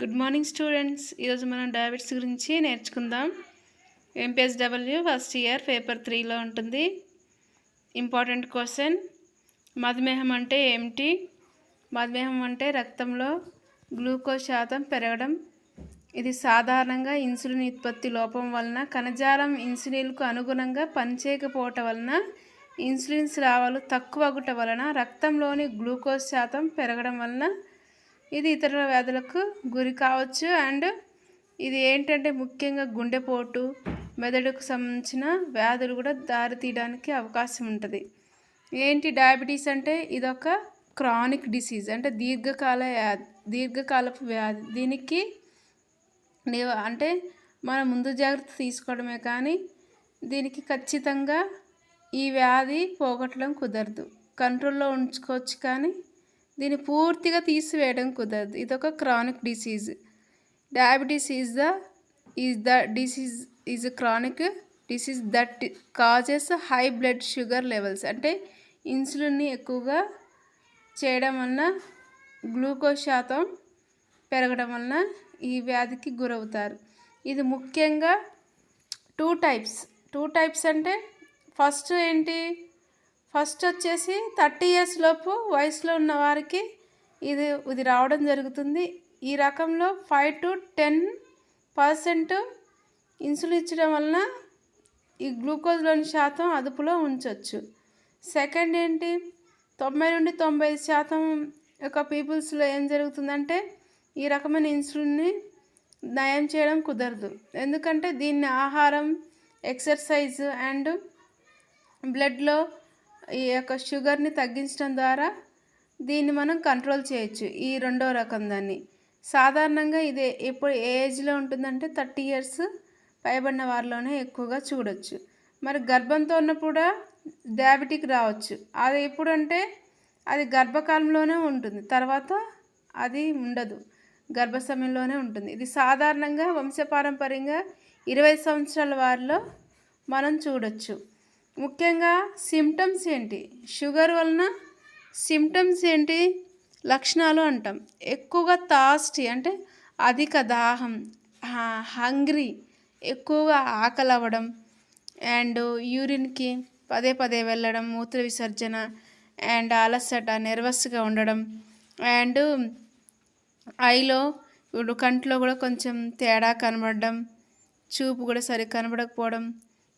Good morning students. ఈరోజు మనం diabetes గురించి నేర్చుకుందాం. ఎంపీఎస్డబ్ల్యూ ఫస్ట్ ఇయర్ పేపర్ 3లో ఉంటుంది. ఇంపార్టెంట్ క్వశ్చన్, మధుమేహం అంటే ఏమిటి? మధుమేహం అంటే రక్తంలో గ్లూకోజ్ శాతం పెరగడం. ఇది సాధారణంగా ఇన్సులిన్ ఉత్పత్తి లోపం వలన, కణజాలం ఇన్సులిన్కు అనుగుణంగా పనిచేయకపోవటం వలన, ఇన్సులిన్ స్రావాలు తక్కువ అగుట వలన, రక్తంలోని గ్లూకోజ్ శాతం పెరగడం వలన ఇది ఇతర వ్యాధులకు గురి కావచ్చు. అండ్ ఇది ఏంటంటే ముఖ్యంగా గుండెపోటు, మెదడుకు సంబంధించిన వ్యాధులు కూడా దారి తీయడానికి అవకాశం ఉంటుంది. ఏంటి డయాబెటీస్ అంటే? ఇదొక క్రానిక్ డిసీజ్, అంటే దీర్ఘకాలపు వ్యాధి. దీనికి అంటే మనం ముందు జాగ్రత్త తీసుకోవడమే కానీ దీనికి ఖచ్చితంగా ఈ వ్యాధి పోగొట్టడం కుదరదు. కంట్రోల్లో ఉంచుకోవచ్చు కానీ దీన్ని పూర్తిగా తీసివేయడం కుదరదు. ఇదొక chronic disease. Diabetes is a chronic disease that causes high blood sugar levels. అంటే ఇన్సులిన్ని ఎక్కువగా చేయడం వలన గ్లూకోజ్ శాతం పెరగడం వలన ఈ వ్యాధికి గురవుతారు. ఇది ముఖ్యంగా టూ టైప్స్ అంటే ఫస్ట్ ఏంటి? ఫస్ట్ వచ్చేసి 30 years లోపు వయసులో ఉన్న వారికి ఇది రావడం జరుగుతుంది. ఈ రకంలో 5 to 10% ఇన్సులిన్ ఇచ్చడం వలన ఈ గ్లూకోజ్లోని శాతం అదుపులో ఉంచవచ్చు. సెకండ్ ఏంటి? 90 నుండి 95% యొక్క పీపుల్స్లో ఏం జరుగుతుందంటే ఈ రకమైన ఇన్సులిన్ని నయం చేయడం కుదరదు. ఎందుకంటే దీన్ని ఆహారం, ఎక్సర్సైజ్ అండ్ బ్లడ్లో ఈ యొక్క షుగర్ని తగ్గించడం ద్వారా దీన్ని మనం కంట్రోల్ చేయొచ్చు. ఈ రెండో రకం దాన్ని సాధారణంగా ఇది ఎప్పుడు ఏ ఏజ్లో ఉంటుందంటే 30 years పైబడిన వారిలోనే ఎక్కువగా చూడొచ్చు. మరి గర్భంతో ఉన్నప్పుడు డయాబెటిక్ రావచ్చు. అది ఎప్పుడంటే అది గర్భకాలంలోనే ఉంటుంది, తర్వాత అది ఉండదు, గర్భ సమయంలోనే ఉంటుంది. ఇది సాధారణంగా వంశపారంపర్యంగా 20 సంవత్సరాల వారిలో మనం చూడొచ్చు. ముఖ్యంగా సిమ్టమ్స్ ఏంటి? షుగర్ వలన సిమ్టమ్స్ ఏంటి? లక్షణాలు అంటాం. ఎక్కువగా థాస్టీ అంటే అధిక దాహం, హంగ్రీ, ఎక్కువగా ఆకలి అవ్వడం, అండ్ యూరిన్కి పదే పదే వెళ్ళడం, మూత్ర విసర్జన, అండ్ అలసట, నెర్వస్గా ఉండడం, అండ్ ఐలో ఇప్పుడు కంట్లో కూడా కొంచెం తేడా కనబడడం, చూపు కూడా సరిగ్గా కనబడకపోవడం,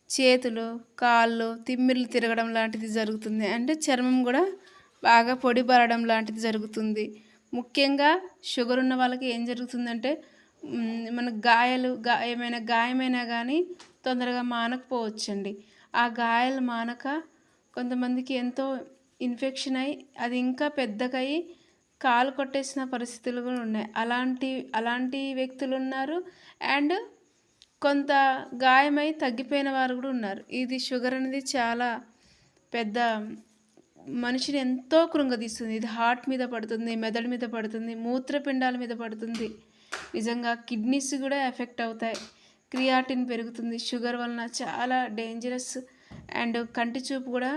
చేతులు, కాళ్ళు తిమ్మిర్లు తిరగడం లాంటిది జరుగుతుంది. అంటే చర్మం కూడా బాగా పొడిబారడం లాంటిది జరుగుతుంది. ముఖ్యంగా షుగర్ ఉన్న వాళ్ళకి ఏం జరుగుతుందంటే మన ఏమైనా గాయమైనా కానీ తొందరగా మానకపోవచ్చండి. ఆ గాయాలు మానక కొంతమందికి ఎంతో ఇన్ఫెక్షన్ అయ్యి అది ఇంకా పెద్దగయ్యి కాలు కొట్టేసిన పరిస్థితులు కూడా ఉన్నాయి. అలాంటి వ్యక్తులు ఉన్నారు. అండ్ కొంత గాయమై తగ్గిపోయిన వారు కూడా ఉన్నారు. ఇది షుగర్ అనేది చాలా పెద్ద మనిషిని ఎంతో కృంగదీస్తుంది. ఇది హార్ట్ మీద పడుతుంది, మెదడు మీద పడుతుంది, మూత్రపిండాల మీద పడుతుంది. నిజంగా కిడ్నీస్ కూడా ఎఫెక్ట్ అవుతాయి. క్రియాటిన్ పెరుగుతుంది షుగర్ వలన, చాలా డేంజరస్. అండ్ కంటి చూపు కూడా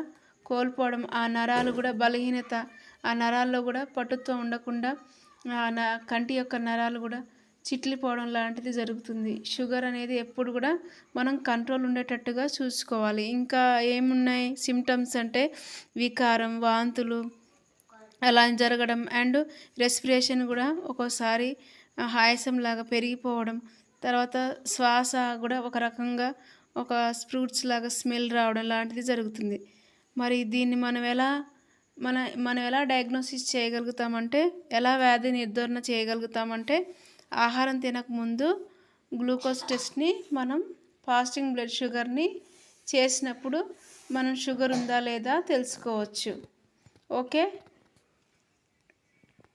కోల్పోవడం, ఆ నరాలు కూడా బలహీనత, ఆ నరాల్లో కూడా పటుత్వం ఉండకుండా కంటి యొక్క నరాలు కూడా చిట్లిపోవడం లాంటిది జరుగుతుంది. షుగర్ అనేది ఎప్పుడు కూడా మనం కంట్రోల్ ఉండేటట్టుగా చూసుకోవాలి. ఇంకా ఏమున్నాయి సిమ్టమ్స్ అంటే వికారం, వాంతులు అలా జరగడం, అండ్ రెస్పిరేషన్ కూడా ఒక్కోసారి ఆయాసంలాగా పెరిగిపోవడం, తర్వాత శ్వాస కూడా ఒక రకంగా ఒక ఫ్రూట్స్ లాగా స్మెల్ రావడం లాంటిది జరుగుతుంది. మరి దీన్ని మనం ఎలా డయాగ్నోసిస్ చేయగలుగుతామంటే, ఎలా వ్యాధి నిర్ధారణ చేయగలుగుతామంటే, ఆహారం తినకముందు గ్లూకోజ్ టెస్ట్ని మనం ఫాస్టింగ్ బ్లడ్ షుగర్ని చేసినప్పుడు మనం షుగర్ ఉందా లేదా తెలుసుకోవచ్చు. ఓకే.